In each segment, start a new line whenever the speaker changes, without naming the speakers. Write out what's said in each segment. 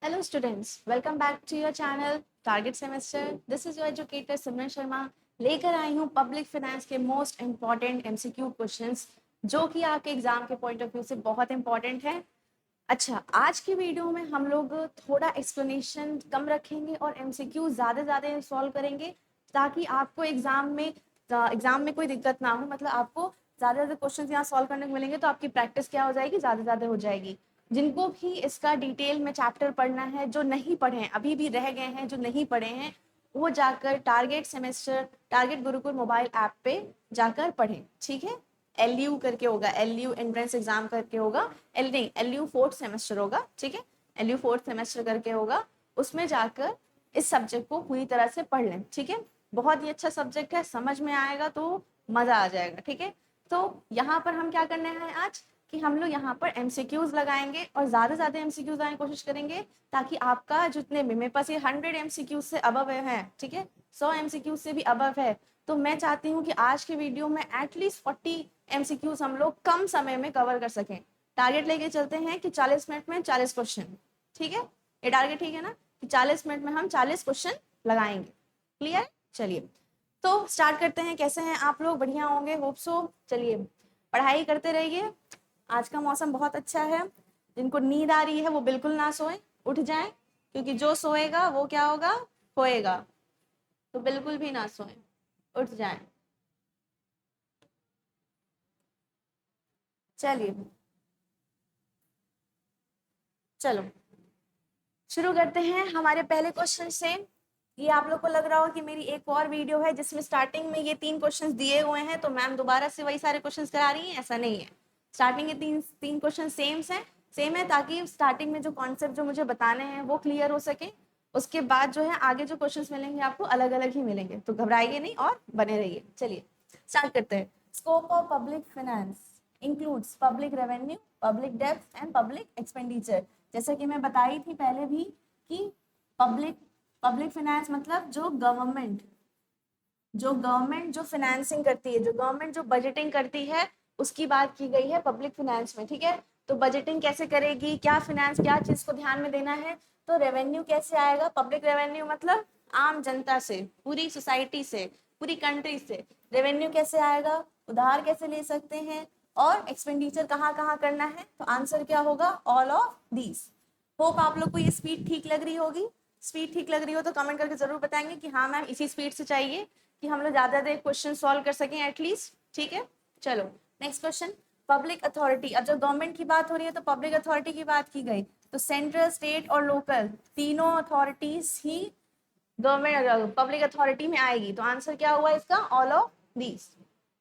Hello students, welcome back to your channel Target Semester. This is your educator सिमरन शर्मा लेकर आई हूँ public finance के most important MCQ questions जो कि आपके exam के पॉइंट ऑफ व्यू से बहुत इंपॉर्टेंट है। अच्छा, आज की वीडियो में हम लोग थोड़ा एक्सप्लेनेशन कम रखेंगे और एमसीक्यू ज़्यादा सॉल्व करेंगे ताकि आपको एग्जाम में कोई दिक्कत ना हो। मतलब आपको ज़्यादा क्वेश्चन यहाँ सॉल्व करने को मिलेंगे तो आपकी प्रैक्टिस क्या हो जाएगी, ज़्यादा हो जाएगी। जिनको भी इसका डिटेल में चैप्टर पढ़ना है, जो नहीं पढ़े हैं, अभी भी रह गए हैं जो नहीं पढ़े हैं, वो जाकर टारगेट गुरुकुल मोबाइल ऐप पे जाकर पढ़ें। ठीक है, एलयू करके होगा, एलयू एंट्रेंस एग्जाम करके होगा, एलयू फोर्थ सेमेस्टर होगा। ठीक है, एलयू फोर्थ सेमेस्टर करके होगा, उसमें जाकर इस सब्जेक्ट को पूरी तरह से पढ़ लें। ठीक है, बहुत ही अच्छा सब्जेक्ट है, समझ में आएगा तो मजा आ जाएगा। ठीक है, तो यहाँ पर हम क्या करने हैं आज कि हम लोग यहाँ पर एमसीक्यूज लगाएंगे और ज्यादा एमसीक्यूज लगाने की कोशिश करेंगे ताकि आपका जितने भी, मेरे पास ये 100 एमसीक्यूज से अबव है। ठीक है, 100 एमसीक्यूज से भी अबव है, तो मैं चाहती हूँ कि आज के वीडियो में एटलीस्ट 40 एमसीक्यूज हम लोग कम समय में कवर कर सकें। टारगेट लेके चलते हैं कि 40 मिनट में 40 क्वेश्चन। ठीक है, ये टारगेट ठीक है ना, कि 40 मिनट में हम 40 क्वेश्चन लगाएंगे। क्लियर? चलिए तो स्टार्ट करते हैं। कैसे हैं आप लोग? बढ़िया होंगे, होप सो। चलिए पढ़ाई करते रहिए। आज का मौसम बहुत अच्छा है, जिनको नींद आ रही है वो बिल्कुल ना सोए, उठ जाएं, क्योंकि जो सोएगा वो क्या होगा, होएगा। तो बिल्कुल भी ना सोए, उठ जाएं। चलिए चलो शुरू करते हैं हमारे पहले क्वेश्चन से। ये आप लोग को लग रहा हो कि मेरी एक और वीडियो है जिसमें स्टार्टिंग में ये 3 क्वेश्चंस दिए हुए हैं तो मैम दोबारा से वही सारे क्वेश्चंस करा रही हैं, ऐसा नहीं है। स्टार्टिंग के तीन क्वेश्चन सेम है ताकि स्टार्टिंग में जो कॉन्सेप्ट जो मुझे बताने हैं वो क्लियर हो सके। उसके बाद जो है आगे जो क्वेश्चंस मिलेंगे आपको अलग अलग ही मिलेंगे, तो घबराइए नहीं और बने रहिए। चलिए स्टार्ट करते हैं। Scope of public finance includes public revenue, public डेब्ट एंड पब्लिक एक्सपेंडिचर। जैसा कि मैं बताई थी पहले भी कि पब्लिक पब्लिक फाइनेंस मतलब जो गवर्नमेंट जो फाइनेंसिंग करती है, जो गवर्नमेंट जो बजटिंग करती है, उसकी बात की गई है पब्लिक फाइनेंस में। ठीक है, तो बजटिंग कैसे करेगी, क्या फाइनेंस, क्या चीज को ध्यान में देना है, तो रेवेन्यू कैसे आएगा, पब्लिक रेवेन्यू मतलब आम जनता से, पूरी सोसाइटी से, पूरी कंट्री से रेवेन्यू कैसे आएगा, उधार कैसे ले सकते हैं, और एक्सपेंडिचर कहाँ कहाँ करना है। तो आंसर क्या होगा, ऑल ऑफ दीज। होप आप लोग को ये स्पीड ठीक लग रही होगी। स्पीड ठीक लग रही हो तो कमेंट करके जरूर बताएंगे कि हाँ मैम इसी स्पीड से चाहिए, कि हम लोग ज्यादा देर क्वेश्चन सॉल्व कर सकें एटलीस्ट। ठीक है, चलो नेक्स्ट क्वेश्चन। पब्लिक अथॉरिटी, अब जब गवर्नमेंट की बात हो रही है तो पब्लिक अथॉरिटी की बात की गई, तो सेंट्रल, स्टेट और लोकल तीनों अथॉरिटीज ही गवर्नमेंट पब्लिक अथॉरिटी में आएगी। तो आंसर क्या हुआ इसका, ऑल ऑफ दीज।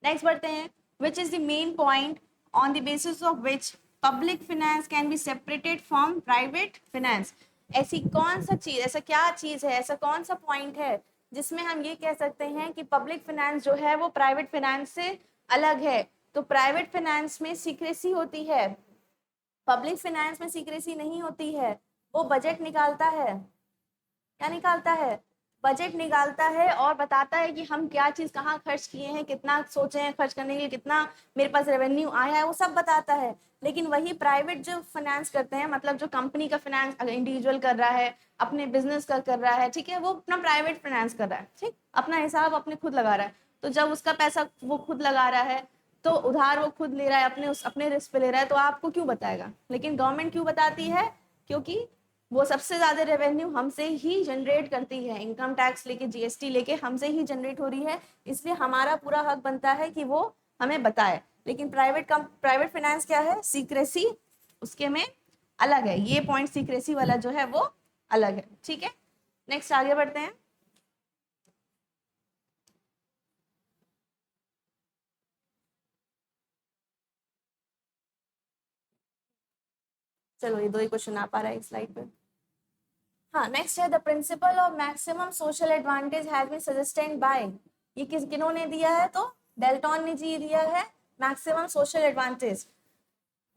नेक्स्ट बढ़ते हैं। विच is the main point on the basis of which public finance can be separated from private finance. ऐसी कौन सा चीज, ऐसा क्या चीज है, ऐसा कौन सा पॉइंट है जिसमें हम ये कह सकते हैं कि पब्लिक फाइनेंस जो है वो प्राइवेट फाइनेंस से अलग है। तो प्राइवेट फाइनेंस में सीक्रेसी होती है, पब्लिक फाइनेंस में सीक्रेसी नहीं होती है। वो बजट निकालता है, क्या निकालता है, बजट निकालता है और बताता है कि हम क्या चीज कहाँ खर्च किए हैं, कितना सोचे हैं खर्च करने के लिए, कितना मेरे पास रेवेन्यू आया है, वो सब बताता है। लेकिन वही प्राइवेट जो फाइनेंस करते हैं, मतलब जो कंपनी का फाइनेंस अगर इंडिविजुअल कर रहा है, अपने बिजनेस का कर रहा है, ठीक है, वो अपना प्राइवेट फाइनेंस कर रहा है, ठीक, अपना हिसाब अपने खुद लगा रहा है। तो जब उसका पैसा वो खुद लगा रहा है, तो उधार वो खुद ले रहा है, अपने रिस्क पे ले रहा है, तो आपको क्यों बताएगा। लेकिन गवर्नमेंट क्यों बताती है, क्योंकि वो सबसे ज्यादा रेवेन्यू हमसे ही जनरेट करती है, इनकम टैक्स लेके, जीएसटी लेके हमसे ही जनरेट हो रही है, इसलिए हमारा पूरा हक बनता है कि वो हमें बताए। लेकिन प्राइवेट फाइनेंस क्या है, सीक्रेसी उसके में अलग है, ये पॉइंट सीक्रेसी वाला जो है वो अलग है। ठीक है, नेक्स्ट आगे बढ़ते हैं। चलो ये दो ही क्वेश्चन आ पा रहा है इस स्लाइड पे। हाँ, नेक्स्ट है the principle of maximum social advantage has been suggested by, ये किन्होंने दिया है, तो डेल्टन ने जी दिया है मैक्सिमम सोशल एडवांटेज।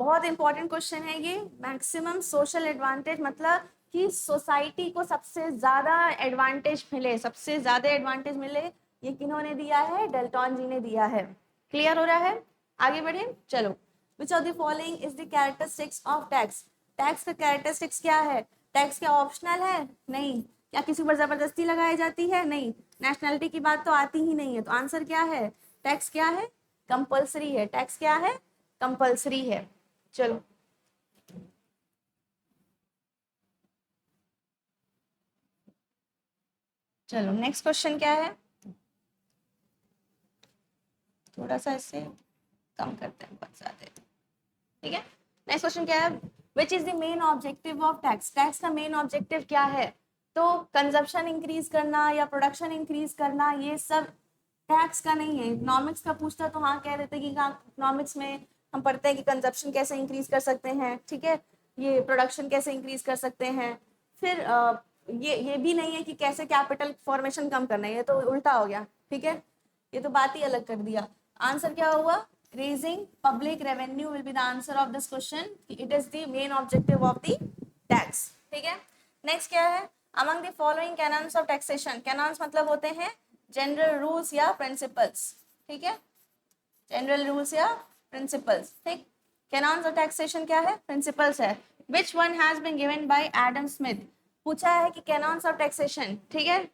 बहुत इंपॉर्टेंट क्वेश्चन है ये। मैक्सिमम सोशल एडवांटेज मतलब कि सोसाइटी को सबसे ज्यादा एडवांटेज मिले, सबसे ज्यादा एडवांटेज मिले, ये किन्होंने दिया है, डेल्टन जी ने दिया है। क्लियर हो रहा है, आगे बढ़े चलो। Which of the following is the characteristics of tax, tax का कैरेक्टरिस्टिक्स क्या है, टैक्स क्या ऑप्शनल है? नहीं। क्या किसी पर जबरदस्ती लगाई जाती है? नहीं। नेशनैलिटी की बात तो आती ही नहीं है। तो आंसर क्या है? टैक्स क्या है? कंपल्सरी है। टैक्स क्या है? कंपल्सरी है। चलो चलो नेक्स्ट क्वेश्चन क्या है? थोड़ा सा इससे कम करते हैं, बहुत ज्यादा है। ठीक है, नेक्स्ट क्वेश्चन क्या है? विच is the main objective of tax? Tax का मेन ऑब्जेक्टिव क्या है? तो कंजप्शन इंक्रीज करना या प्रोडक्शन इंक्रीज करना, ये सब टैक्स का नहीं है। इकोनॉमिक्स का पूछता तो हाँ कह देते कि इकोनॉमिक्स में हम पढ़ते हैं कि कंजप्शन कैसे इंक्रीज कर सकते हैं, ठीक है, ये प्रोडक्शन कैसे इंक्रीज कर सकते हैं। फिर ये भी नहीं है कि कैसे कैपिटल फॉर्मेशन कम करना है, ये तो उल्टा हो गया। ठीक है, ये तो बात ही अलग कर दिया। आंसर क्या हुआ? Raising public revenue will be the answer of this question. It is the main objective of the tax. ठीक है, नेक्स्ट क्या है? Among the following canons of taxation. Canons मतलब होते हैं जनरल रूल्स या प्रिंसिपल्स। ठीक है, जनरल रूल्स या प्रिंसिपल्स। ठीक, कैनन्स ऑफ टैक्सेशन क्या है? प्रिंसिपल्स है। Which one has been given by Adam Smith? पूछा है कि कैनन्स ऑफ टैक्सेशन। ठीक है,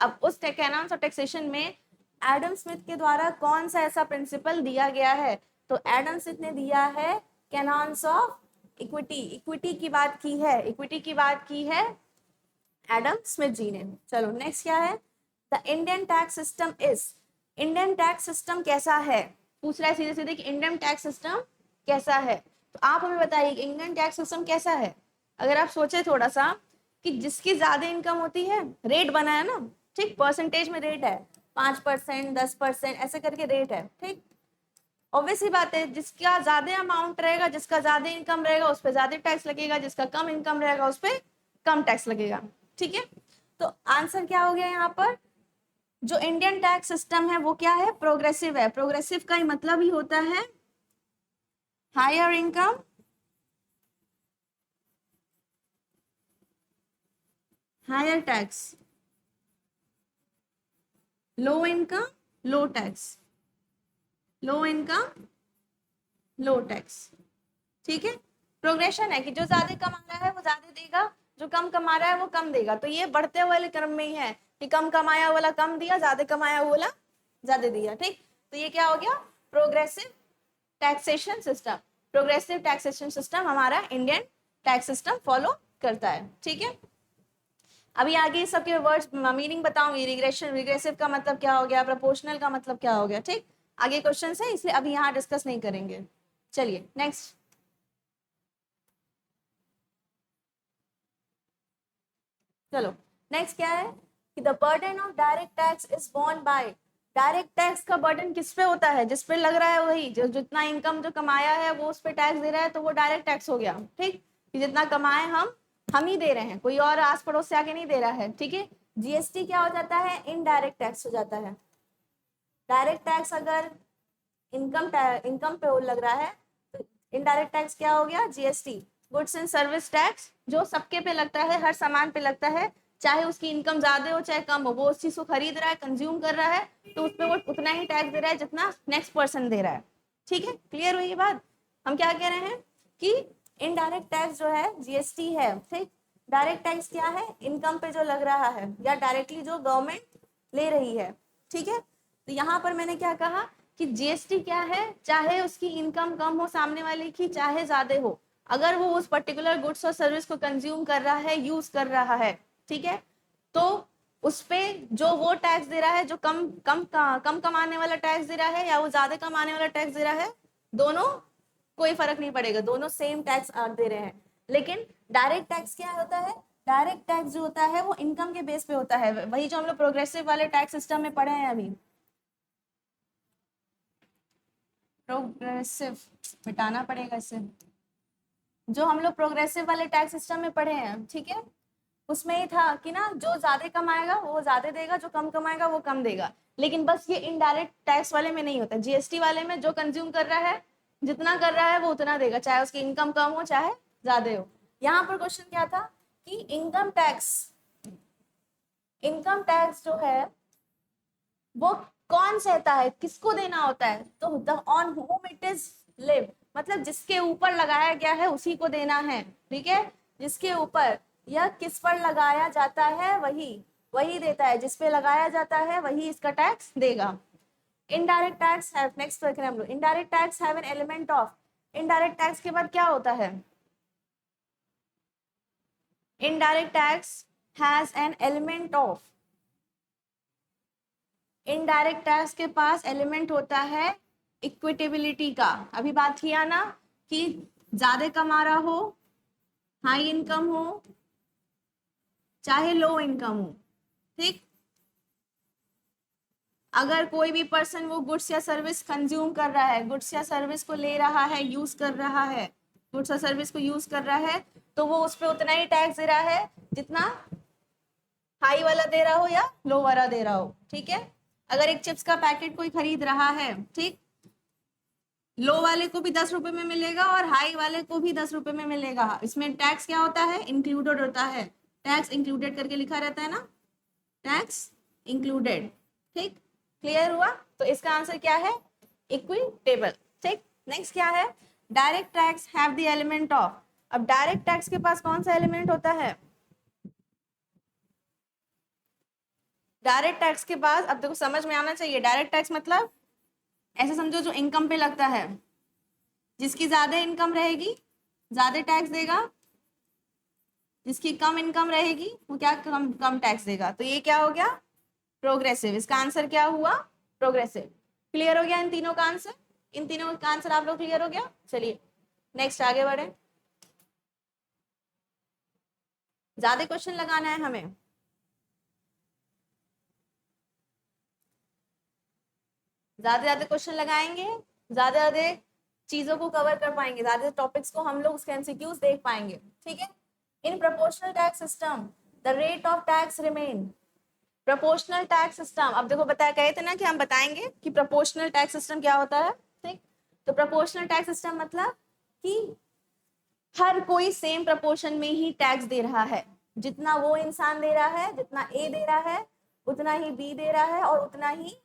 अब उस कैनन्स ऑफ टैक्सेशन में एडम स्मिथ के द्वारा कौन सा ऐसा प्रिंसिपल दिया गया है? तो एडम स्मिथ ने दिया है कैनन्स ऑफ इक्विटी। इक्विटी की बात की है, इक्विटी की बात की है एडम स्मिथ जी ने। चलो नेक्स्ट क्या है? The Indian tax system is. Indian tax system कैसा है? पूछ रहा है सीधे सीधे कि इंडियन टैक्स सिस्टम कैसा है। तो आप हमें बताइए इंडियन टैक्स सिस्टम कैसा है। अगर आप सोचे थोड़ा सा कि जिसकी ज्यादा इनकम होती है, रेट बना है ना, ठीक, परसेंटेज में रेट है, 5%, 10% ऐसे करके रेट है। ठीक, ऑब्वियस ही बात है, जिसका ज्यादा अमाउंट रहेगा, जिसका ज्यादा इनकम रहेगा उस पर ज्यादा टैक्स लगेगा, जिसका कम इनकम रहेगा उस पर कम टैक्स लगेगा। ठीक है, तो आंसर क्या हो गया यहाँ पर? जो इंडियन टैक्स सिस्टम है वो क्या है? प्रोग्रेसिव है। प्रोग्रेसिव का ही मतलब ही होता है higher income higher tax, low income low tax, low income low tax. ठीक है, प्रोग्रेशन है कि जो ज्यादा कमा रहा है वो ज्यादा देगा, जो कम कमा रहा है वो कम देगा। तो ये बढ़ते हुए क्रम में ही है कि कम कमाया वाला कम दिया, ज्यादा कमाया वाला ज्यादा दिया। ठीक, तो ये क्या हो गया? Progressive taxation system. Progressive taxation system हमारा इंडियन टैक्स सिस्टम फॉलो करता है। ठीक है, अभी आगे सबके वर्ड्स मीनिंग बताऊंगी। रिग्रेशन, रिग्रेसिव का मतलब क्या हो गया, प्रोपोर्शनल का मतलब क्या हो गया। ठीक, आगे क्वेश्चन है इसलिए अभी यहाँ डिस्कस नहीं करेंगे। चलिए नेक्स्ट। चलो नेक्स्ट क्या है कि the burden of direct tax is borne by. Direct tax का बर्डन किस पे होता है? जिस पे लग रहा है वही, जो जितना इनकम जो कमाया है वो उस पे टैक्स दे रहा है, तो वो डायरेक्ट टैक्स हो गया। ठीक, कि जितना कमाए हम ही दे रहे हैं, कोई और आस पड़ोस से आके नहीं दे रहा है। ठीक है, जीएसटी क्या हो जाता है? इनडायरेक्ट टैक्स हो जाता है। डायरेक्ट टैक्स अगर इनकम पे लग रहा है तो इनडायरेक्ट टैक्स क्या हो गया? GST, goods and service tax, जो सबके पे लगता है, हर सामान पे लगता है, चाहे उसकी इनकम ज्यादा हो चाहे कम हो, वो उस चीज को खरीद रहा है, कंज्यूम कर रहा है, तो उस पर वो उतना ही टैक्स दे रहा है जितना नेक्स्ट पर्सन दे रहा है। ठीक है, क्लियर हुई ये बात? हम क्या कह रहे हैं कि इनडायरेक्ट टैक्स जो है जीएसटी है। ठीक, डायरेक्ट टैक्स क्या है? इनकम पे जो लग रहा है या डायरेक्टली जो गवर्नमेंट ले रही है। ठीक है, तो यहाँ पर मैंने क्या कहा कि जीएसटी क्या है? चाहे उसकी इनकम कम हो सामने वाले की, चाहे ज्यादा हो, अगर वो उस पर्टिकुलर गुड्स और सर्विस को कंज्यूम कर रहा है, यूज कर रहा है, ठीक है, तो उस पे जो वो टैक्स दे रहा है, जो कम कमाने वाला टैक्स दे रहा है या वो ज्यादा कमाने वाला टैक्स दे रहा है, दोनों कोई फर्क नहीं पड़ेगा, दोनों सेम टैक्स दे रहे हैं। लेकिन डायरेक्ट टैक्स क्या होता है? डायरेक्ट टैक्स जो होता है वो इनकम के बेस पे होता है, वही जो हम लोग प्रोग्रेसिव वाले टैक्स सिस्टम में पढ़े हैं अभी। प्रोग्रेसिव मिटाना पड़ेगा इसे, जो हम लोग प्रोग्रेसिव वाले टैक्स सिस्टम में पढ़े हैं। ठीक है, उसमें ही था कि ना जो ज्यादा कमाएगा वो ज्यादा देगा, जो कम कमाएगा वो कम देगा। लेकिन बस ये इनडायरेक्ट टैक्स वाले में नहीं होता, जीएसटी वाले में जो कंज्यूम कर रहा है, जितना कर रहा है वो उतना देगा, चाहे उसकी इनकम कम हो चाहे ज्यादा हो। यहाँ पर क्वेश्चन क्या था कि इनकम टैक्स जो है वो कौन सहता है, किसको देना होता है? तो the on home it is live, मतलब जिसके ऊपर लगाया गया है उसी को देना है। ठीक है, जिसके ऊपर यह किस पर लगाया जाता है वही वही देता है, जिस पे लगाया जाता है वही इसका टैक्स देगा। इनडायरेक्ट टैक्स हैव, नेक्स्ट देख रहे हैं हम लोग, indirect tax have an element of, indirect tax के बाद क्या होता है, indirect tax has an element of, indirect tax के पास एलिमेंट होता है इक्विटेबिलिटी का। अभी बात किया ना कि ज्यादा कमा रहा हो, हाई इनकम हो चाहे लो इनकम हो, ठीक, अगर कोई भी पर्सन वो गुड्स या सर्विस कंज्यूम कर रहा है, गुड्स या सर्विस को ले रहा है, यूज कर रहा है, गुड्स या सर्विस को यूज कर रहा है, तो वो उस पर उतना ही टैक्स दे रहा है जितना हाई वाला दे रहा हो या लो वाला दे रहा हो, ठीक है। अगर एक चिप्स का पैकेट कोई खरीद रहा है, ठीक, लो वाले को भी 10 रुपए में मिलेगा और हाई वाले को भी 10 रुपए में मिलेगा, इसमें टैक्स क्या होता है, इंक्लूडेड होता है, टैक्स इंक्लूडेड करके लिखा रहता है ना, टैक्स इंक्लूडेड, ठीक, क्लियर हुआ। तो इसका आंसर क्या है, इक्विटेबल, ठीक। नेक्स्ट क्या है, direct tax have the element of, अब डायरेक्ट टैक्स के पास कौन सा एलिमेंट होता है, डायरेक्ट टैक्स के पास, अब देखो समझ में आना चाहिए, डायरेक्ट टैक्स मतलब ऐसे समझो जो इनकम पे लगता है, जिसकी ज्यादा इनकम रहेगी ज्यादा टैक्स देगा, जिसकी कम इनकम रहेगी वो क्या कम कम टैक्स देगा, तो ये क्या हो गया, प्रोग्रेसिव, इसका आंसर क्या हुआ, प्रोग्रेसिव। क्लियर हो गया इन तीनों का आंसर, इन तीनों का आंसर आप लोग क्लियर हो गया। चलिए नेक्स्ट आगे बढ़े, ज्यादा क्वेश्चन लगाना है हमें, ज्यादा क्वेश्चन लगाएंगे, ज्यादा चीजों को कवर कर पाएंगे, ज्यादा टॉपिक्स को हम लोग उसके एमसीक्यूज देख पाएंगे, ठीक है। In proportional tax system the rate of tax remain, proportional tax system, अब देखो बताया कहे थे ना कि हम बताएंगे कि प्रोपोर्शनल टैक्स सिस्टम क्या होता है, ठीक। तो प्रोपोर्शनल टैक्स सिस्टम मतलब कि हर कोई सेम प्रोपोर्शन में ही टैक्स दे रहा है, जितना वो इंसान दे रहा है, जितना ए दे रहा है उतना ही बी दे रहा है और उतना ही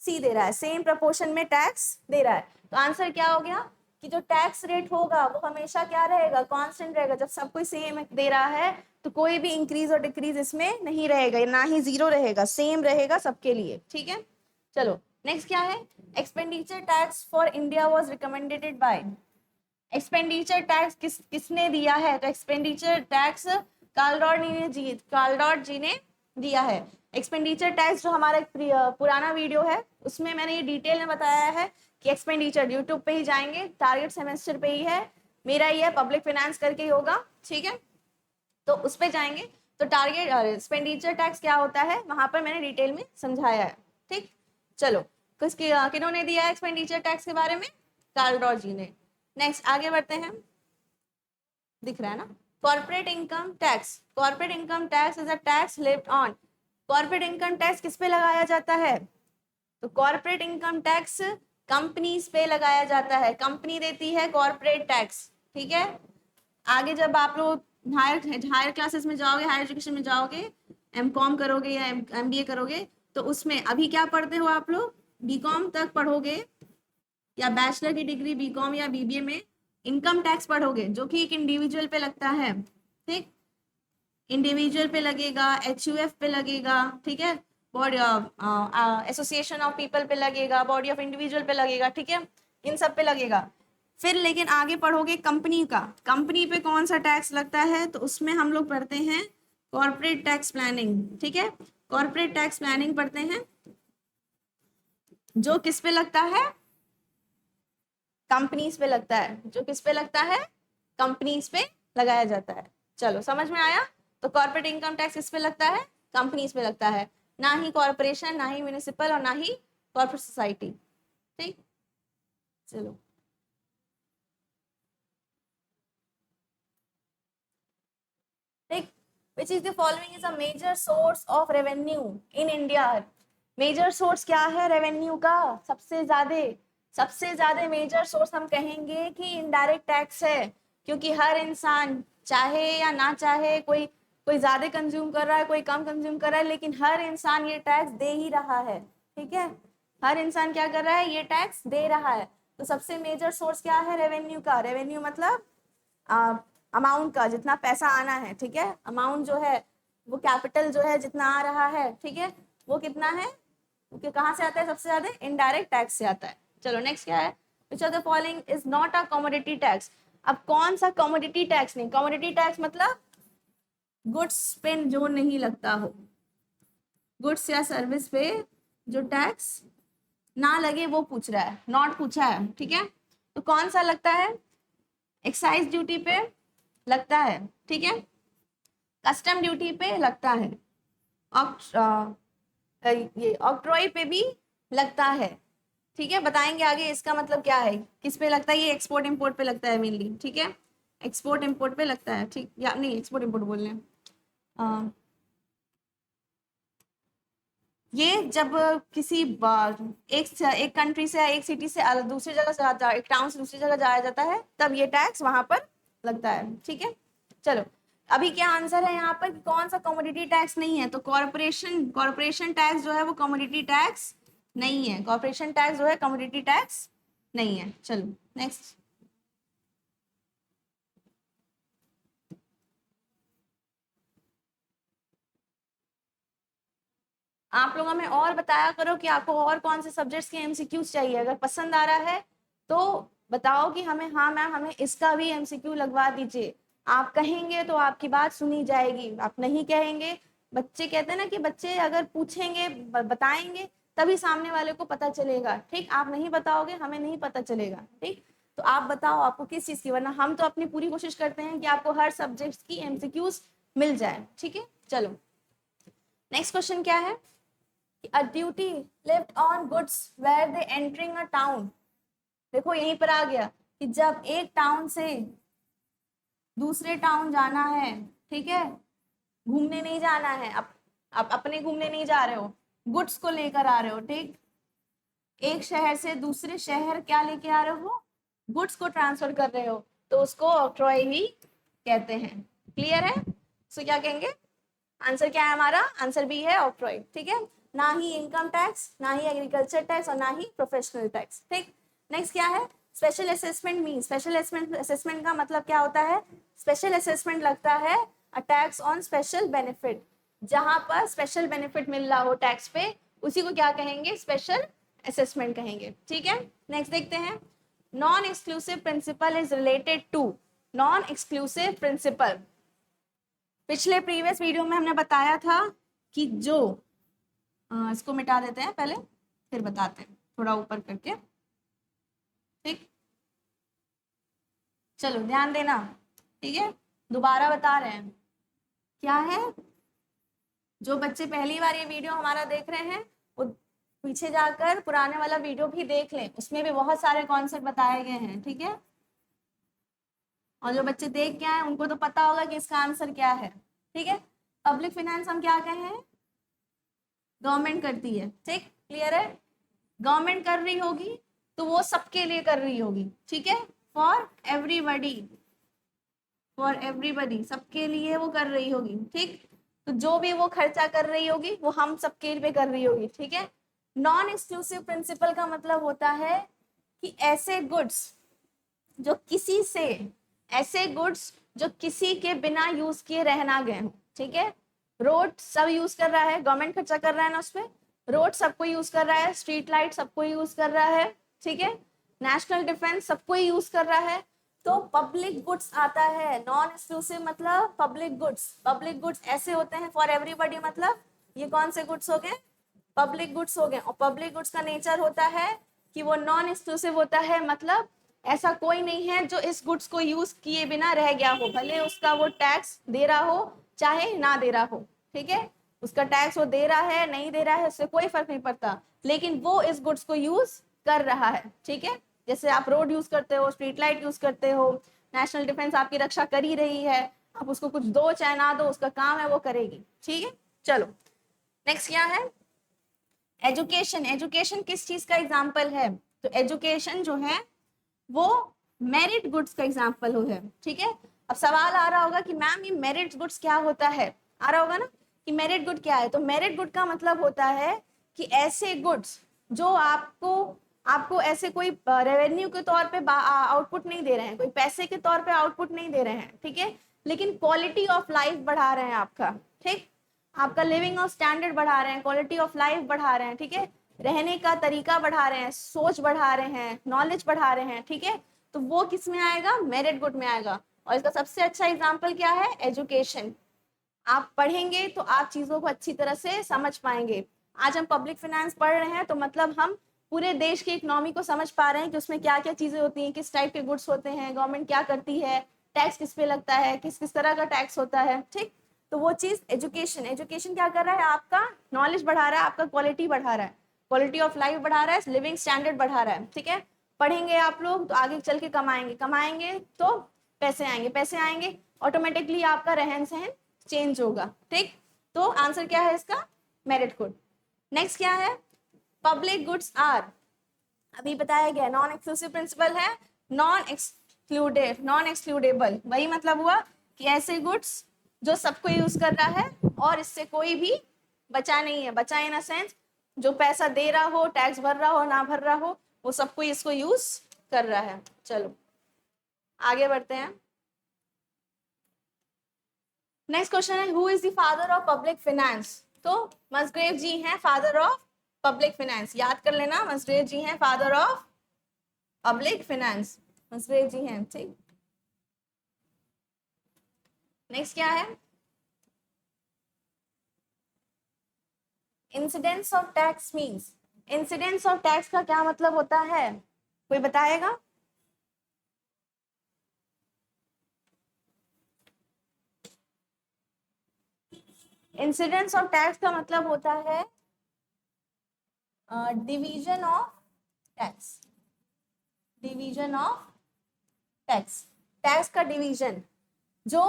सी दे रहा है, सेम प्रोपोर्शन में टैक्स दे रहा है। तो आंसर क्या हो गया कि जो टैक्स रेट होगा वो हमेशा क्या रहेगा, कांस्टेंट रहेगा। जब सब कोई सेम दे रहा है तो कोई भी इंक्रीज और डिक्रीज इसमें नहीं रहेगा, ना ही जीरो रहेगा, सेम रहेगा सबके लिए, ठीक है। चलो नेक्स्ट क्या है, expenditure tax for India was recommended by, expenditure tax किसने दिया है, तो एक्सपेंडिचर टैक्स कार्लडॉट जी ने दिया है। एक्सपेंडिचर टैक्स जो हमारा एक पुराना वीडियो है उसमें मैंने ये डिटेल में बताया है कि एक्सपेंडिचर, यूट्यूब पे ही जाएंगे, टारगेट सेमेस्टर पे ही है, मेरा ही है, पब्लिक फाइनेंस करके ही होगा, ठीक है। तो उस पर जाएंगे तो टारगेट एक्सपेंडिचर टैक्स क्या होता है वहां पर मैंने डिटेल में समझाया है, ठीक। चलो किन्होंने दिया है एक्सपेंडिचर टैक्स के बारे में, कार्लडॉट जी ने। नेक्स्ट आगे बढ़ते हैं, दिख रहा है ना, corporate income tax, corporate income tax is a tax levied on, corporate income tax किस पे लगाया जाता है, तो कॉर्पोरेट इनकम टैक्स कंपनीज पे लगाया जाता है, कंपनी देती है कॉर्पोरेट टैक्स, ठीक है। आगे जब आप लोग हायर क्लासेस में जाओगे, हायर एजुकेशन में जाओगे, एमकॉम करोगे या एमबीए करोगे, तो उसमें अभी क्या पढ़ते हो आप लोग, बीकॉम तक पढ़ोगे या बैचलर की डिग्री बीकॉम या बीबीए में इनकम टैक्स पढ़ोगे, जो कि एक इंडिविजुअल पे लगता है, ठीक, इंडिविजुअल पे लगेगा, एचयूएफ पे लगेगा, ठीक है, बॉडी एसोसिएशन ऑफ पीपल पे लगेगा, बॉडी ऑफ इंडिविजुअल पे लगेगा, ठीक है, इन सब पे लगेगा। फिर लेकिन आगे पढ़ोगे कंपनी का, कंपनी पे कौन सा टैक्स लगता है, तो उसमें हम लोग पढ़ते हैं कॉर्पोरेट टैक्स प्लानिंग, ठीक है, कॉर्पोरेट टैक्स प्लानिंग पढ़ते हैं, जो किस पे लगता है, कंपनीज पे लगता है, जो किस पे लगता है, कंपनीज पे लगाया जाता है। चलो समझ में आया, तो कॉर्पोरेट इनकम टैक्स किस पे लगता है, कंपनीज पे लगता है, ना ही कॉर्पोरेशन, ना ही म्यूनिसिपल और ना ही कॉर्पोरेट सोसाइटी, ठीक। चलो ठीक, which is the following is a major source of revenue in India, major source क्या है रेवेन्यू का, सबसे ज्यादा मेजर सोर्स हम कहेंगे कि इनडायरेक्ट टैक्स है, क्योंकि हर इंसान चाहे या ना चाहे, कोई कोई ज्यादा कंज्यूम कर रहा है, कोई कम कंज्यूम कर रहा है, लेकिन हर इंसान ये टैक्स दे ही रहा है, ठीक है, हर इंसान क्या कर रहा है, ये टैक्स दे रहा है। तो सबसे मेजर सोर्स क्या है रेवेन्यू का, रेवेन्यू मतलब अमाउंट का, जितना पैसा आना है, ठीक है, अमाउंट जो है वो कैपिटल जो है जितना आ रहा है, ठीक है, वो कितना है, क्योंकि कहाँ से आता है सबसे ज्यादा, इनडायरेक्ट टैक्स से आता है। चलो नेक्स्ट क्या है, which of the following is not a commodity tax. अब कौन सा कमोडिटी टैक्स नहीं, कमोडिटी टैक्स मतलब गुड्स पे जो नहीं लगता हो, गुड्स या सर्विस पे जो टैक्स ना लगे वो पूछ रहा है, नॉट पूछा है, ठीक है। तो कौन सा लगता है, एक्साइज ड्यूटी पे लगता है, ठीक है, कस्टम ड्यूटी पे लगता है, ये ऑक्ट्रॉय पे भी लगता है, ठीक है। बताएंगे आगे इसका मतलब क्या है, किस पे लगता है, ये एक्सपोर्ट इंपोर्ट पे लगता है मेनली, ठीक है, एक्सपोर्ट इंपोर्ट पे लगता है, ठीक, या नहीं एक्सपोर्ट इंपोर्ट बोल रहे हैं, ये जब किसी एक कंट्री से, एक सिटी से दूसरी जगह से जाता है, एक टाउन से दूसरी जगह जाया जाता है, तब ये टैक्स वहां पर लगता है, ठीक है। चलो अभी क्या आंसर है यहाँ पर, कौन सा कमोडिटी टैक्स नहीं है, तो कॉर्पोरेशन टैक्स जो है वो कमोडिटी टैक्स नहीं है, कॉर्पोरेशन टैक्स जो है कमोडिटी टैक्स नहीं है। चलो नेक्स्ट, आप लोग हमें और बताया करो कि आपको और कौन से सब्जेक्ट्स के एमसीक्यूज चाहिए, अगर पसंद आ रहा है तो बताओ कि हमें, हाँ मैम हमें इसका भी एमसीक्यू लगवा दीजिए। आप कहेंगे तो आपकी बात सुनी जाएगी, आप नहीं कहेंगे, बच्चे कहते हैं ना कि बच्चे अगर पूछेंगे बताएंगे तभी सामने वाले को पता चलेगा, ठीक, आप नहीं बताओगे हमें नहीं पता चलेगा, ठीक। तो आप बताओ आपको किस चीज की, वरना हम तो अपनी पूरी कोशिश करते हैं कि आपको हर सब्जेक्ट की एमसीक्यूज मिल जाए, ठीक है। चलो नेक्स्ट क्वेश्चन क्या है, a duty left on goods where they entering a town। देखो यहीं पर आ गया कि जब एक टाउन से दूसरे टाउन जाना है, ठीक है, घूमने नहीं जाना है, आप अपने घूमने नहीं जा रहे हो, गुड्स को लेकर आ रहे हो, ठीक, एक शहर से दूसरे शहर क्या लेके आ रहे हो, गुड्स को ट्रांसफर कर रहे हो, तो उसको ऑक्ट्रॉय ही कहते हैं। क्लियर है, सो क्या कहेंगे, आंसर क्या है हमारा, आंसर बी है ऑक्ट्रॉय, ठीक है। ना ही इनकम टैक्स, ना ही एग्रीकल्चर टैक्स और ना ही प्रोफेशनल टैक्स, ठीक। नेक्स्ट क्या है, special assessment mean, special assessment का मतलब क्या होता है, स्पेशल असेसमेंट लगता है a tax on special benefit, जहां पर स्पेशल बेनिफिट मिल रहा हो टैक्स पे, उसी को क्या कहेंगे, स्पेशल असेसमेंट कहेंगे, ठीक है। नेक्स्ट देखते हैं, non exclusive principle is related to, non exclusive principle, पिछले प्रीवियस वीडियो में हमने बताया था कि जो इसको मिटा देते हैं पहले फिर बताते हैं, थोड़ा ऊपर करके, ठीक, चलो ध्यान देना, ठीक है, दोबारा बता रहे हैं क्या है, जो बच्चे पहली बार ये वीडियो हमारा देख रहे हैं वो पीछे जाकर पुराने वाला वीडियो भी देख लें, उसमें भी बहुत सारे कॉन्सेप्ट बताए गए हैं, ठीक है। और जो बच्चे देख के आए उनको तो पता होगा कि इसका आंसर क्या है, ठीक है। पब्लिक फाइनेंस हम क्या कहें, गवर्नमेंट करती है, ठीक, क्लियर है, गवर्नमेंट कर रही होगी तो वो सबके लिए कर रही होगी, ठीक है, फॉर एवरीबडी, फॉर एवरीबडी, सबके लिए वो कर रही होगी, ठीक। तो जो भी वो खर्चा कर रही होगी वो हम सबके लिए कर रही होगी, ठीक है। नॉन एक्सक्लूसिव प्रिंसिपल का मतलब होता है कि ऐसे गुड्स जो किसी से, ऐसे गुड्स जो किसी के बिना यूज किए रह ना गए हो, ठीक है। रोड सब यूज कर रहा है, गवर्नमेंट खर्चा कर रहा है ना उस पर, रोड सबको यूज कर रहा है, स्ट्रीट लाइट सबको यूज कर रहा है, ठीक है, नेशनल डिफेंस सबको यूज कर रहा है, तो पब्लिक गुड्स आता है। नॉन एक्सक्लूसिव मतलब पब्लिक गुड्स, पब्लिक गुड्स ऐसे होते हैं, फॉर एवरीबॉडी मतलब ये कौन से गुड्स हो गए, पब्लिक गुड्स हो गए। और पब्लिक गुड्स का नेचर होता है कि वो नॉन एक्सक्लूसिव होता है, मतलब ऐसा कोई नहीं है जो इस गुड्स को यूज किए बिना रह गया हो, भले उसका वो टैक्स दे रहा हो चाहे ना दे रहा हो, ठीक है, उसका टैक्स वो दे रहा है नहीं दे रहा है उससे कोई फर्क नहीं पड़ता, लेकिन वो इस गुड्स को यूज कर रहा है, ठीक है। जैसे आप रोड यूज करते हो, स्ट्रीट लाइट यूज करते हो, नेशनल डिफेंस आपकी रक्षा कर ही रही है, आप उसको कुछ दो चाहे ना दो उसका काम है वो करेगी, ठीक है। चलो नेक्स्ट क्या है, एजुकेशन, एजुकेशन किस चीज का एग्जाम्पल है, तो एजुकेशन जो है वो मेरिट गुड्स का एग्जाम्पल हो है, ठीक है। अब सवाल आ रहा होगा कि मैम ये मेरिट गुड्स क्या होता है, आ रहा होगा ना कि मेरिट गुड क्या है, तो मेरिट गुड का मतलब होता है कि ऐसे गुड्स जो आपको आपको ऐसे कोई रेवेन्यू के तौर पे आउटपुट नहीं दे रहे हैं, कोई पैसे के तौर पे आउटपुट नहीं दे रहे हैं, ठीक है, लेकिन क्वालिटी ऑफ लाइफ बढ़ा रहे हैं आपका, ठीक, आपका लिविंग ऑफ स्टैंडर्ड बढ़ा रहे हैं, क्वालिटी ऑफ लाइफ बढ़ा रहे हैं, ठीक है, रहने का तरीका बढ़ा रहे हैं, सोच बढ़ा रहे हैं, नॉलेज बढ़ा रहे हैं, ठीक है, तो वो किस में आएगा, मेरिट गुड में आएगा। और इसका सबसे अच्छा एग्जाम्पल क्या है, एजुकेशन। आप पढ़ेंगे तो आप चीजों को अच्छी तरह से समझ पाएंगे। आज हम पब्लिक फाइनेंस पढ़ रहे हैं तो मतलब हम पूरे देश की इकोनॉमी को समझ पा रहे हैं कि उसमें क्या क्या चीजें होती हैं, किस टाइप के गुड्स होते हैं, गवर्नमेंट क्या करती है, टैक्स किस पे लगता है, किस किस तरह का टैक्स होता है, ठीक। तो वो चीज एजुकेशन, एजुकेशन क्या कर रहा है, आपका नॉलेज बढ़ा रहा है, आपका क्वालिटी बढ़ा रहा है, क्वालिटी ऑफ लाइफ बढ़ा रहा है, लिविंग स्टैंडर्ड बढ़ा रहा है, ठीक है। पढ़ेंगे आप लोग तो आगे चल के कमाएंगे, कमाएंगे तो पैसे आएंगे, पैसे आएंगे ऑटोमेटिकली आपका रहन सहन चेंज होगा, ठीक। तो आंसर क्या है इसका, मेरिट गुड। नेक्स्ट क्या है, पब्लिक गुड्स आर, अभी बताया गया नॉन एक्सक्लूसिव प्रिंसिपल है, नॉन एक्सक्लूडेबल, वही मतलब हुआ कि ऐसे गुड्स जो सबको यूज कर रहा है और इससे कोई भी बचा नहीं है, बचा इन अ सेंस जो पैसा दे रहा हो, टैक्स भर रहा हो ना भर रहा हो, वो सबको इसको यूज कर रहा है। चलो आगे बढ़ते हैं। नेक्स्ट क्वेश्चन है, who is the father of public finance. तो मसग्रेव जी हैं फादर ऑफ पब्लिक फाइनेंस, याद कर लेना, मसग्रेव जी हैं फादर ऑफ पब्लिक फाइनेंस, मसग्रेव जी हैं, ठीक। नेक्स्ट क्या है, incidence of tax means, incidence of tax का क्या मतलब होता है, कोई बताएगा। इंसिडेंस ऑफ टैक्स का मतलब होता है division of tax, division of tax, tax का डिवीजन जो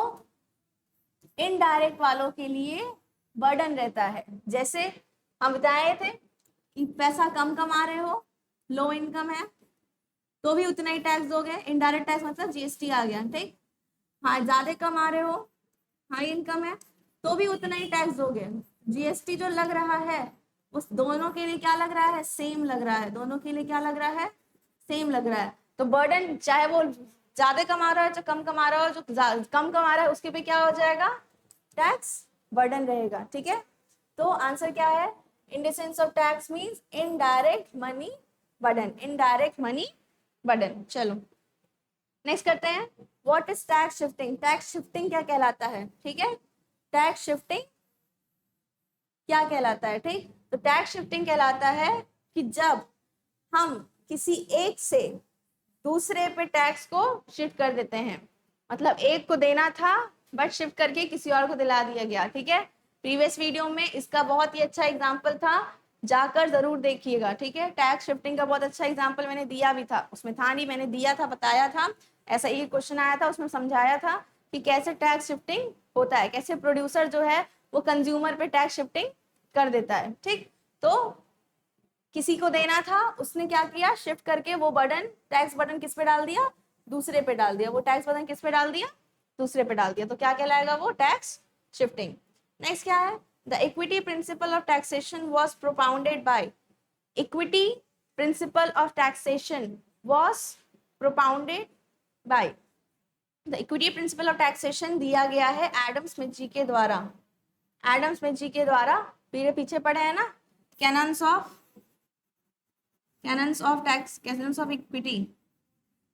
इनडायरेक्ट वालों के लिए बर्डन रहता है। जैसे हम बताए थे कि पैसा कम कमा रहे हो, लो इनकम है, तो भी उतना ही टैक्स दोगे, इनडायरेक्ट टैक्स मतलब जीएसटी आ गया, ठीक। हाँ ज्यादा कमा रहे हो, हाई इनकम है, तो भी उतना ही टैक्स दोगे। जीएसटी जो लग रहा है उस दोनों के लिए क्या लग रहा है, सेम लग रहा है, दोनों के लिए क्या लग रहा है, सेम लग रहा है। तो बर्डन चाहे वो ज्यादा कमा रहा है, जो कम कमा रहा है, जो कम कमा रहा है उसके पे क्या हो जाएगा, टैक्स बर्डन रहेगा, ठीक है। तो आंसर क्या है, incidence of tax means indirect money burden, indirect money burden. चलो नेक्स्ट करते हैं, what is tax shifting, tax shifting क्या कहलाता है, ठीक है, टैक्स शिफ्टिंग क्या कहलाता है, ठीक। तो टैक्स शिफ्टिंग कहलाता है कि जब हम किसी एक से दूसरे पे टैक्स को शिफ्ट कर देते हैं, मतलब एक को देना था बट शिफ्ट करके किसी और को दिला दिया गया, ठीक है। प्रीवियस वीडियो में इसका बहुत ही अच्छा एग्जांपल था, जाकर जरूर देखिएगा, ठीक है। टैक्स शिफ्टिंग का बहुत अच्छा एग्जांपल मैंने दिया भी था, उसमें था नहीं, मैंने दिया था, बताया था, ऐसा ही क्वेश्चन आया था, उसमें समझाया था कि कैसे टैक्स शिफ्टिंग होता है, कैसे प्रोड्यूसर जो है वो कंज्यूमर पे टैक्स शिफ्टिंग कर देता है, ठीक। तो किसी को देना था, उसने क्या किया, शिफ्ट करके वो बर्डन, टैक्स बर्डन किस पे डाल दिया, दूसरे पे डाल दिया, वो टैक्स बर्डन किस पे डाल दिया, दूसरे पे डाल दिया, तो क्या कहलाएगा वो, टैक्स शिफ्टिंग। नेक्स्ट क्या है, the equity principle of taxation was propounded bye, equity principle of taxation was propounded bye, the equity principle of taxation दिया गया है एडम स्मिथ जी के द्वारा, एडम स्मिथ जी के द्वारा, पीछे पीछे पढ़े हैं ना, cannons of, cannons of tax, cannons of equity,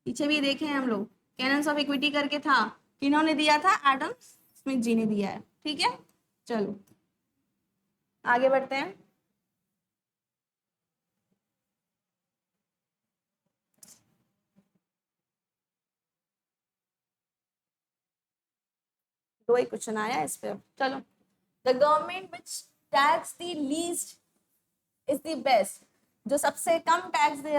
पीछे भी देखे हैं हम लोग, कैनन्स ऑफ इक्विटी करके था, किन्होंने दिया था, एडम स्मिथ जी ने दिया है, ठीक है। चलो आगे बढ़ते हैं। दो ही क्वेश्चन आया इस पे, चलो, the government which tax the least is the best, जो सबसे कम टैक्स दे,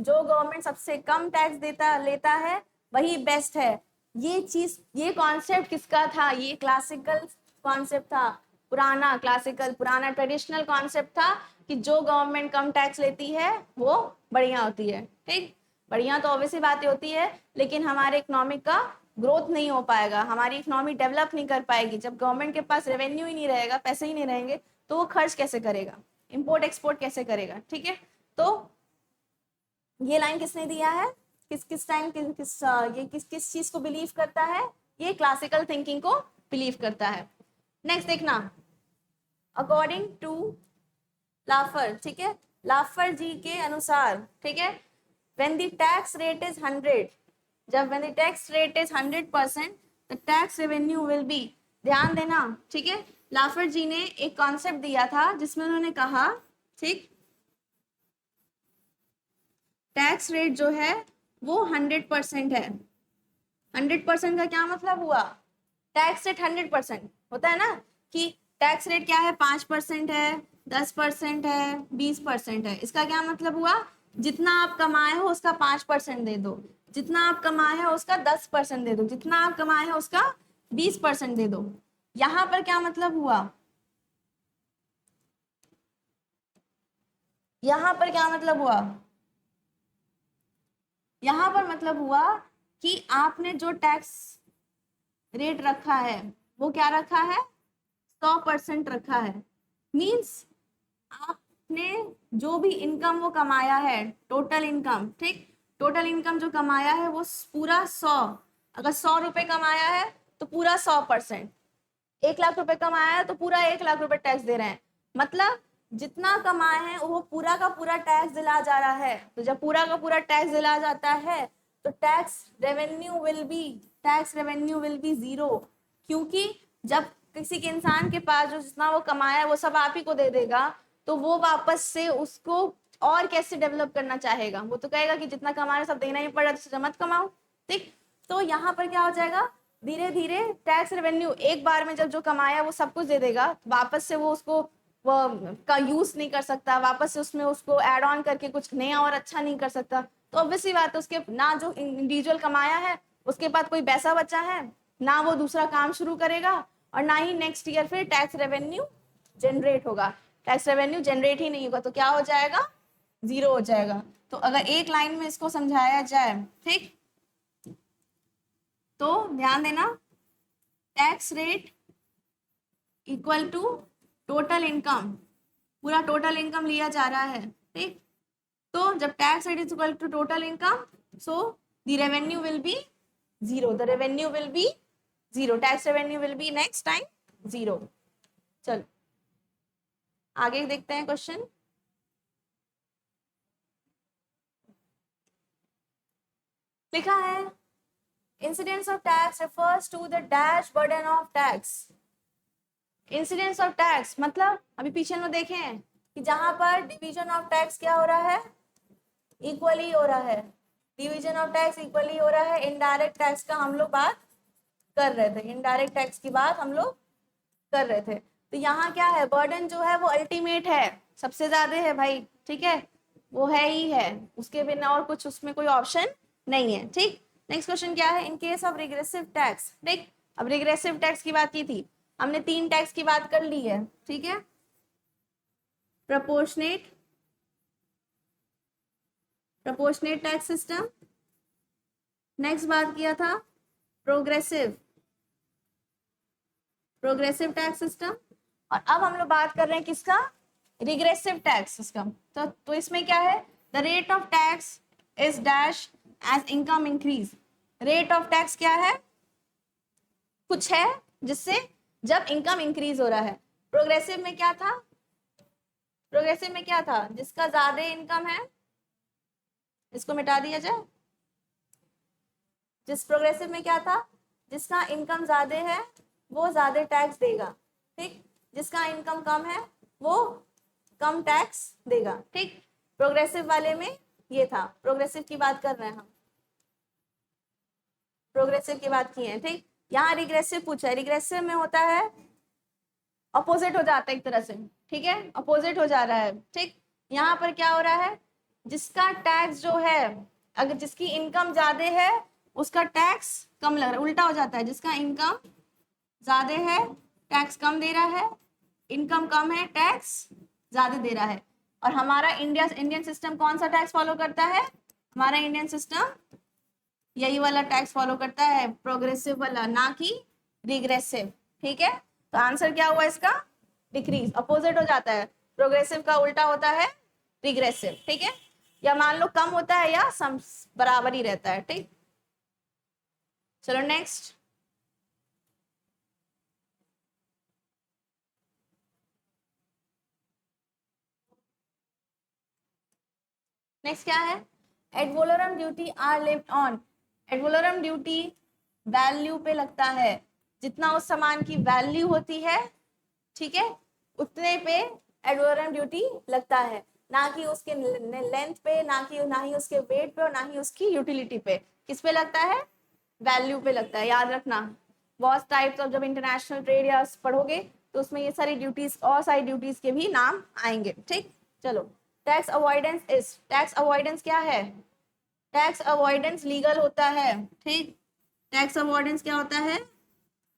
जो गवर्नमेंट सबसे कम टैक्स देता लेता है वही बेस्ट है। ये चीज, ये कॉन्सेप्ट किसका था, ये क्लासिकल कॉन्सेप्ट था, पुराना क्लासिकल, पुराना ट्रेडिशनल कॉन्सेप्ट था कि जो गवर्नमेंट कम टैक्स लेती है वो बढ़िया होती है, ठीक। बढ़िया तो ऑब्वियसली बात होती है, लेकिन हमारे इकोनॉमिक का ग्रोथ नहीं हो पाएगा, हमारी इकोनॉमी डेवलप नहीं कर पाएगी। जब गवर्नमेंट के पास रेवेन्यू ही नहीं रहेगा, पैसे ही नहीं रहेंगे, तो वो खर्च कैसे करेगा, इंपोर्ट एक्सपोर्ट कैसे करेगा, ठीक है। तो ये लाइन किसने दिया है, किस किस टाइम ये किस किस चीज को बिलीव करता है, ये क्लासिकल थिंकिंग को बिलीव करता है। नेक्स्ट देखना, अकॉर्डिंग टू लाफर, ठीक है, लाफर जी के अनुसार, ठीक है, when the tax rate is 100, जब when the tax rate is 100%, the tax revenue will be, ध्यान देना, ठीक है, लाफर जी ने एक कॉन्सेप्ट दिया था जिसमें उन्होंने कहा, ठीक, टैक्स रेट जो है वो 100% है। 100% का क्या मतलब हुआ, टैक्स रेट 100% होता है ना, कि टैक्स रेट क्या है, 5% है, 10% है, 20% है। इसका क्या मतलब हुआ, जितना आप कमाए हो उसका 5% दे दो, जितना आप कमाए हो उसका 10% दे दो, जितना आप कमाए हो उसका 20% दे दो। यहाँ पर क्या मतलब हुआ, यहाँ पर क्या मतलब हुआ, यहाँ पर मतलब हुआ कि आपने जो टैक्स रेट रखा है वो क्या रखा है, 100% रखा है। मीन्स आपने जो भी इनकम वो कमाया है, टोटल इनकम, ठीक, टोटल इनकम जो कमाया है वो पूरा 100, अगर 100 रुपए कमाया है तो पूरा 100%, 1 लाख रुपए कमाया है तो पूरा 1 लाख रुपए टैक्स दे रहे हैं। मतलब जितना कमाए हैं वो पूरा का पूरा टैक्स दिला जा रहा है। तो जब पूरा का पूरा टैक्स दिला जाता है तो tax revenue will be zero, क्योंकि जब किसी के इंसान के पास जो जितना वो कमाया है वो सब आप ही को दे देगा, तो वो वापस से उसको और कैसे डेवलप करना चाहेगा, वो तो कहेगा कि जितना कमा रहे सब देना ही पड़ रहा है तो मत कमाओ, ठीक। तो यहाँ पर क्या हो जाएगा, धीरे धीरे टैक्स रेवेन्यू एक बार में जब जो कमाया वो सब कुछ दे देगा, वापस से वो उसको वो का यूज नहीं कर सकता, वापस से उसमें उसको ऐड ऑन करके कुछ नया और अच्छा नहीं कर सकता। तो ऑब्वियसली बात है, उसके ना जो इंडिविजुअल कमाया है उसके पास कोई पैसा बचा है, ना वो दूसरा काम शुरू करेगा, और ना ही नेक्स्ट ईयर फिर टैक्स रेवेन्यू जनरेट होगा। टैक्स रेवेन्यू जनरेट ही नहीं होगा तो क्या हो जाएगा, जीरो हो जाएगा। तो अगर एक लाइन में इसको समझाया जाए, ठीक, तो ध्यान देना, tax rate equal to total income, पूरा टोटल इनकम लिया जा रहा है, ठीक। तो जब tax rate is equal to total income, so the revenue will be zero, the revenue will be zero, tax revenue will be next time zero. चलो आगे देखते हैं क्वेश्चन। लिखा है, incidence of tax refers to the dash burden of tax। Incidence of tax मतलब अभी पीछे में देखें कि जहां पर डिवीजन ऑफ टैक्स क्या हो रहा है, इक्वली हो रहा है, डिवीजन ऑफ टैक्स इक्वली हो रहा है। इनडायरेक्ट टैक्स का हम लोग बात कर रहे थे, इनडायरेक्ट टैक्स की बात हम लोग कर रहे थे। तो यहाँ क्या है, बर्डन जो है वो अल्टीमेट है, सबसे ज्यादा है भाई, ठीक है, वो है ही है, उसके बिना और कुछ उसमें कोई ऑप्शन नहीं है, ठीक। नेक्स्ट क्वेश्चन क्या है, in case of regressive tax, ठीक। अब रिग्रेसिव टैक्स की बात की थी हमने, 3 टैक्स की बात कर ली है, ठीक है, प्रोपोर्शनेट टैक्स सिस्टम, नेक्स्ट बात किया था प्रोग्रेसिव टैक्स सिस्टम, और अब हम लोग बात कर रहे हैं किसका, रिग्रेसिव टैक्स सिस्टम। तो इसमें क्या है, the rate of tax is dash as income increase. Rate of tax क्या है, कुछ है जिससे जब इनकम इंक्रीज हो रहा है। प्रोग्रेसिव में क्या था, जिसका ज्यादा इनकम है, इसको मिटा दिया जाए, जिस प्रोग्रेसिव में क्या था, जिसका इनकम ज्यादा है वो ज्यादा टैक्स देगा, ठीक, जिसका इनकम कम है वो कम टैक्स देगा, ठीक। प्रोग्रेसिव वाले में ये था, प्रोग्रेसिव की बात कर रहे हैं हम, प्रोग्रेसिव की बात की है, ठीक। यहाँ रिग्रेसिव पूछा है, रिग्रेसिव में होता है अपोजिट हो जाता है एक तरह से, ठीक है, अपोजिट हो जा रहा है, ठीक। यहाँ पर क्या हो रहा है, जिसका टैक्स जो है, अगर जिसकी इनकम ज्यादा है उसका टैक्स कम लग रहा है, उल्टा हो जाता है, जिसका इनकम ज्यादा है टैक्स कम दे रहा है, इनकम कम है टैक्स ज्यादा दे रहा है। और हमारा इंडियन सिस्टम कौन सा टैक्स फॉलो करता है, हमारा इंडियन सिस्टम यही वाला टैक्स फॉलो करता है, प्रोग्रेसिव वाला, ना कि रिग्रेसिव, ठीक है। तो आंसर क्या हुआ इसका, डिक्रीज, अपोजिट हो जाता है, प्रोग्रेसिव का उल्टा होता है रिग्रेसिव, ठीक है। या मान लो कम होता है या सम बराबर ही रहता है, ठीक। चलो नेक्स्ट, नेक्स्ट क्या है, ad valorem duty are levied on. Ad valorem duty value पे लगता है, जितना उस सामान की वैल्यू होती है, ठीक है, उतने पे एड वोलोरम ड्यूटी लगता है, ना कि उसके लेंथ पे, ना ही उसके वेट पे, और ना ही उसकी यूटिलिटी पे। किस पे लगता है, वैल्यू पे लगता है, याद रखना। बहुत टाइप्स ऑफ, जब इंटरनेशनल ट्रेड या पढ़ोगे तो उसमें ये सारी ड्यूटीज और सारी ड्यूटीज के भी नाम आएंगे, ठीक। चलो, tax avoidance is, tax avoidance क्या है, टैक्स अवॉइडेंस लीगल होता है, ठीक। टैक्स अवॉइडेंस क्या होता है,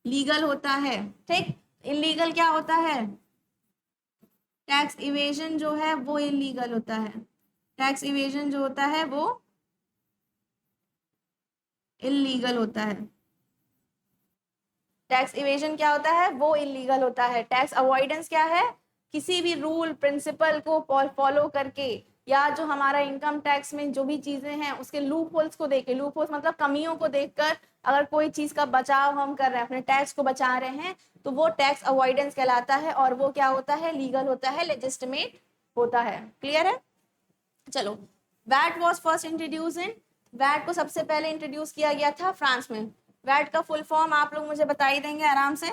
लीगल होता है, ठीक। इलीगल क्या होता है, टैक्स इवेजन जो है वो इलीगल होता है, टैक्स इवेजन जो होता है वो इलीगल होता है। टैक्स इवेजन क्या होता है, वो इलीगल होता है। टैक्स अवॉइडेंस क्या है, किसी भी रूल प्रिंसिपल को फॉलो करके, या जो हमारा इनकम टैक्स में जो भी चीजें हैं उसके लूप होल्स को देख के, लूप होल्स मतलब कमियों को देखकर अगर कोई चीज का बचाव हम कर रहे हैं, अपने टैक्स को बचा रहे हैं, तो वो टैक्स अवॉइडेंस कहलाता है, और वो क्या होता है, लीगल होता है, लेजिस्टिमेट होता है। क्लियर है। चलो, VAT was first introduce in, VAT को सबसे पहले इंट्रोड्यूस किया गया था फ्रांस में। वैट का फुल फॉर्म आप लोग मुझे बता ही देंगे आराम से,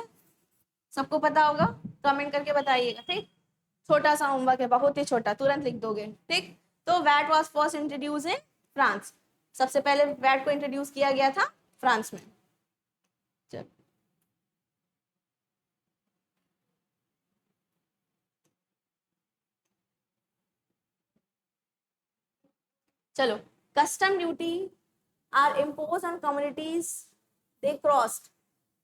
सबको पता होगा, कमेंट करके बताइएगा, ठीक। छोटा सा होमवर्क है, बहुत ही छोटा, तुरंत लिख दोगे, ठीक। तो VAT was first introduce in France, सबसे पहले वैट को इंट्रोड्यूस किया गया था फ्रांस में। चलो, चलो, custom duty are impose on communities they crossed.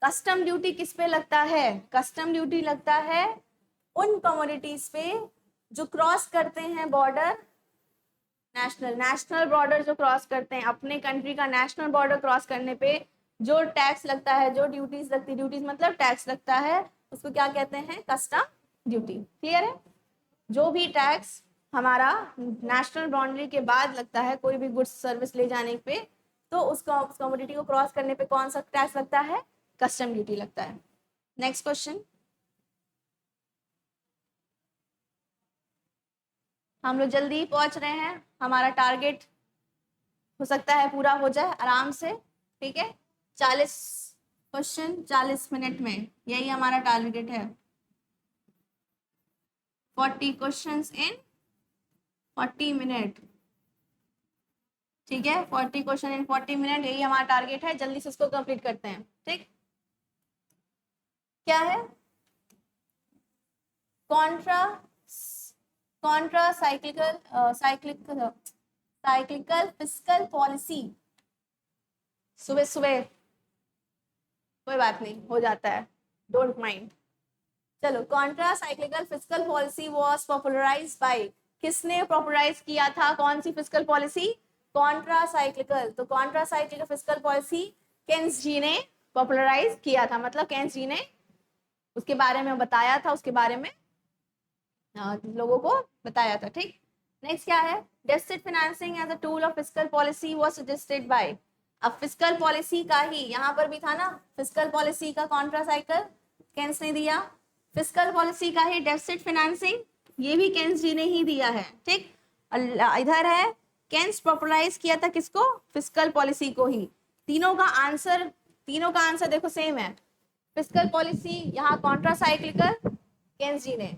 Custom duty किस पे लगता है, कस्टम ड्यूटी लगता है उन कमोडिटीज पे जो क्रॉस करते हैं बॉर्डर, नेशनल नेशनल बॉर्डर जो क्रॉस करते हैं, अपने कंट्री का नेशनल बॉर्डर क्रॉस करने पे जो टैक्स लगता है, जो ड्यूटीज लगती है, ड्यूटीज मतलब टैक्स लगता है, उसको क्या कहते हैं, कस्टम ड्यूटी। क्लियर है। जो भी टैक्स हमारा नेशनल बाउंड्री के बाद लगता है कोई भी गुड्स सर्विस ले जाने पे, तो उसको, उस कमोडिटी को क्रॉस करने पे कौन सा टैक्स लगता है, कस्टम ड्यूटी लगता है। नेक्स्ट क्वेश्चन, हम लोग जल्दी पहुंच रहे हैं, हमारा टारगेट हो सकता है पूरा हो जाए आराम से, ठीक है। 40 क्वेश्चन 40 मिनट में, यही हमारा टारगेट है। 40 क्वेश्चंस इन 40 मिनट, ठीक है। 40 क्वेश्चन इन 40 मिनट, यही हमारा टारगेट है, जल्दी से इसको कंप्लीट करते हैं, ठीक। क्या है, contra contra cyclical cyclical fiscal policy. सुबह सुबह, कोई बात नहीं, हो जाता है, डोंट माइंड। चलो, contra cyclical fiscal policy was popularized by, किसने पॉपुलराइज किया था, कौन सी फिस्कल पॉलिसी, कॉन्ट्रा साइक्लिकल। तो contra cyclical fiscal policy Keynes ji ने पॉपुलराइज किया था, मतलब केन्स जी ने उसके बारे में बताया था, उसके बारे में लोगों को बताया था, ठीक। नेक्स्ट क्या है, deficit financing as a tool of fiscal policy was suggested by. अब फिस्कल पॉलिसी का ही यहाँ पर भी था ना, फिस्कल पॉलिसी का कॉन्ट्रा साइकिल केन्स ने दिया, फिस्कल पॉलिसी का ही डेफिसिट फाइनेंसिंग, ये भी केन्स जी ने ही दिया है, ठीक। इधर है, केन्स पॉपुलराइज किया था किसको, फिस्कल पॉलिसी को ही। तीनों का आंसर, तीनों का आंसर देखो सेम है, फिस्कल पॉलिसी, यहाँ कॉन्ट्रा साइक्लिकल केन्स जी ने,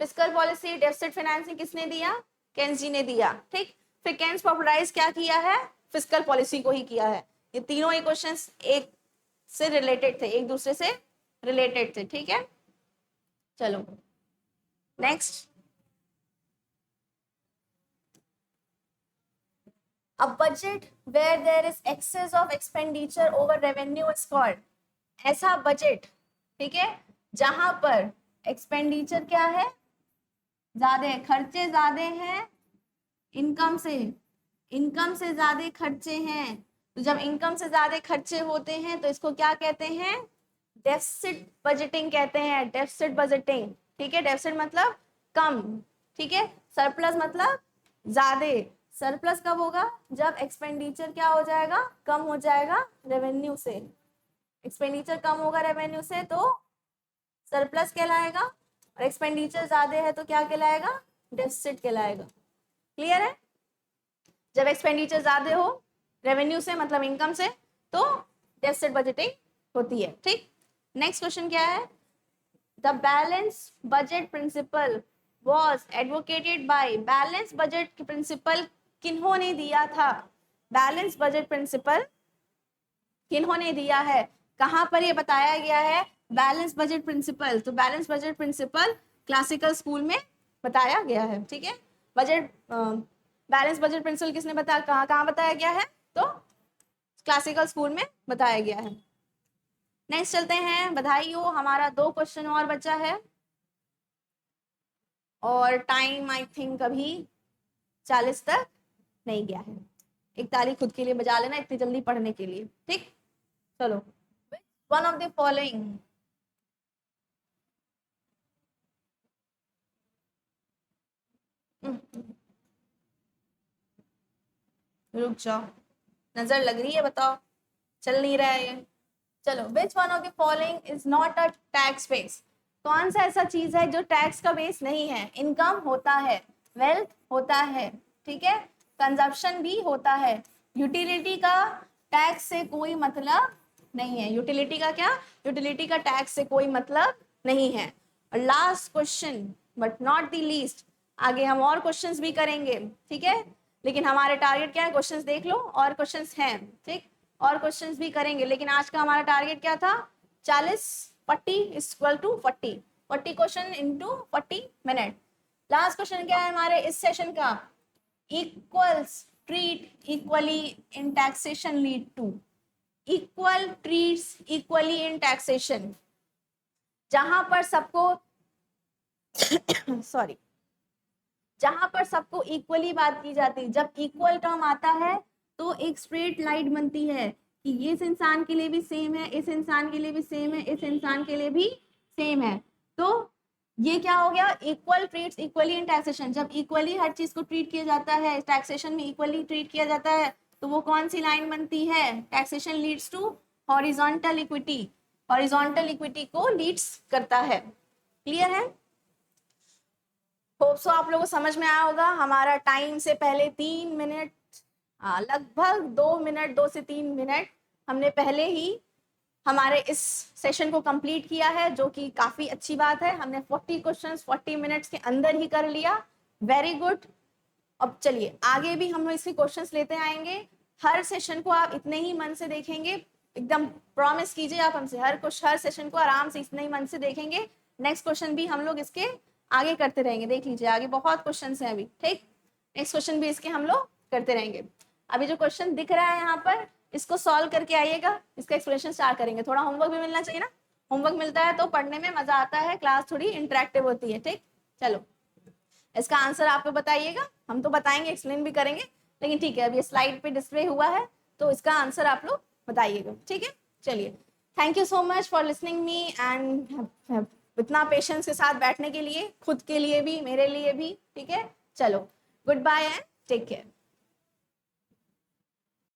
फिस्कल पॉलिसी डेफिसिट फाइनेंसिंग किसने दिया, केन्स जी ने दिया, ठीक। फिर केन्स पॉपुलराइज क्या किया है, फिस्कल पॉलिसी को ही किया है। ये तीनों ही क्वेश्चंस एक से रिलेटेड थे, एक दूसरे से रिलेटेड थे, ठीक है। चलो next, a budget where there is excess of expenditure over revenue is called, ऐसा बजट, ठीक है, जहां पर एक्सपेंडिचर क्या है, ज्यादा है, खर्चे ज्यादा हैं इनकम से, इनकम से ज्यादा खर्चे हैं। तो जब इनकम से ज्यादा खर्चे होते हैं तो इसको क्या कहते हैं, डेफिसिट बजटिंग कहते हैं, डेफिसिट बजटिंग, ठीक है। डेफिसिट मतलब कम, ठीक है, सरप्लस मतलब ज्यादा, सरप्लस कब होगा? जब एक्सपेंडिचर क्या हो जाएगा? कम हो जाएगा रेवेन्यू से। एक्सपेंडिचर कम होगा रेवेन्यू से तो सरप्लस कहलाएगा, और एक्सपेंडिचर ज्यादा है तो क्या कहलाएगा? डेफिसिट कहलाएगा। क्लियर है? जब एक्सपेंडिचर ज्यादा हो रेवेन्यू से मतलब इनकम से तो डेफिसिट बजटिंग होती है। ठीक, नेक्स्ट क्वेश्चन क्या है? The balance budget principle was advocated by balance budget principle किन्होंने दिया था? बैलेंस बजट प्रिंसिपल किन्होंने दिया है? कहां पर ये बताया गया है बैलेंस बजट प्रिंसिपल? तो balance budget principle classical school में बताया गया है। ठीक है, बजट बैलेंस बजट प्रिंसिपल किसने बताया, कहाँ कहाँ बताया गया है? तो क्लासिकल स्कूल में बताया गया है। नेक्स्ट चलते हैं, बधाई हो, हमारा 2 क्वेश्चन और बचा है और टाइम आई थिंक अभी 40 तक नहीं गया है। एक ताली खुद के लिए बजा लेना इतनी जल्दी पढ़ने के लिए। ठीक, चलो, वन ऑफ द फॉलोइंग रुक जाओ, नजर लग रही है, बताओ, चल नहीं रहा है ये। चलो, which one of the following is not a tax base? कौन सा ऐसा चीज है जो टैक्स का बेस नहीं है? इनकम होता है, वेल्थ होता है, ठीक है, कंजप्शन भी होता है, यूटिलिटी का टैक्स से कोई मतलब नहीं है। यूटिलिटी का क्या? यूटिलिटी का टैक्स से कोई मतलब नहीं है। और last question but not the least, आगे हम और क्वेश्चंस भी करेंगे, ठीक है, लेकिन हमारे टारगेट क्या है? क्वेश्चंस देख लो, और क्वेश्चंस हैं, ठीक, और क्वेश्चंस भी करेंगे, लेकिन आज का हमारा टारगेट क्या था? 40 40 equal to 40 question into 40 minute. Last question क्या है हमारे इस सेशन का? Equals treat equally in taxation lead to. Equal treats equally in taxation, जहां पर सबको सॉरी जहां पर सबको इक्वली बात की जाती है। जब इक्वल टर्म आता है तो एक स्ट्रेट लाइन बनती है कि ये इस इंसान के लिए भी सेम है, इस इंसान के लिए भी सेम है, इस इंसान के लिए भी सेम है। तो ये क्या हो गया? Equal treats equally in taxation. जब इक्वली हर चीज को ट्रीट किया जाता है, टैक्सेशन में इक्वली ट्रीट किया जाता है, तो वो कौन सी लाइन बनती है? Taxation leads to horizontal equity. Horizontal equity को लीड्स करता है। क्लियर है? होप सो आप लोगों को समझ में आया होगा। हमारा टाइम से पहले 3 मिनट, लगभग 2 मिनट, 2 से 3 मिनट हमने पहले ही हमारे इस सेशन को कंप्लीट किया है, जो कि काफी अच्छी बात है। हमने 40 क्वेश्चंस 40 मिनट्स के अंदर ही कर लिया। Very good. अब चलिए आगे भी हम लोग इसके क्वेश्चंस लेते आएंगे। हर सेशन को आप इतने ही मन से देखेंगे, एकदम प्रॉमिस कीजिए आप हमसे, हर सेशन को आराम से इतने ही मन से देखेंगे। नेक्स्ट क्वेश्चन भी हम लोग इसके आगे करते रहेंगे। देख लीजिए आगे बहुत क्वेश्चन हैं अभी, ठीक, नेक्स्ट क्वेश्चन भी इसके हम लोग करते रहेंगे। अभी जो क्वेश्चन दिख रहा है यहाँ पर, इसको सॉल्व करके आइएगा, इसका एक्सप्लेनेशन स्टार्ट करेंगे। थोड़ा होमवर्क भी मिलना चाहिए ना, होमवर्क मिलता है तो पढ़ने में मजा आता है, क्लास थोड़ी इंटरेक्टिव होती है। ठीक, चलो इसका आंसर आपको बताइएगा, हम तो बताएंगे, एक्सप्लेन भी करेंगे, लेकिन ठीक है अभी स्लाइड पे डिस्प्ले हुआ है तो इसका आंसर आप लोग बताइएगा। ठीक है, चलिए, thank you so much for listening me and इतना पेशेंस के साथ बैठने के लिए, खुद के लिए भी, मेरे लिए भी। ठीक है, चलो, goodbye and take care.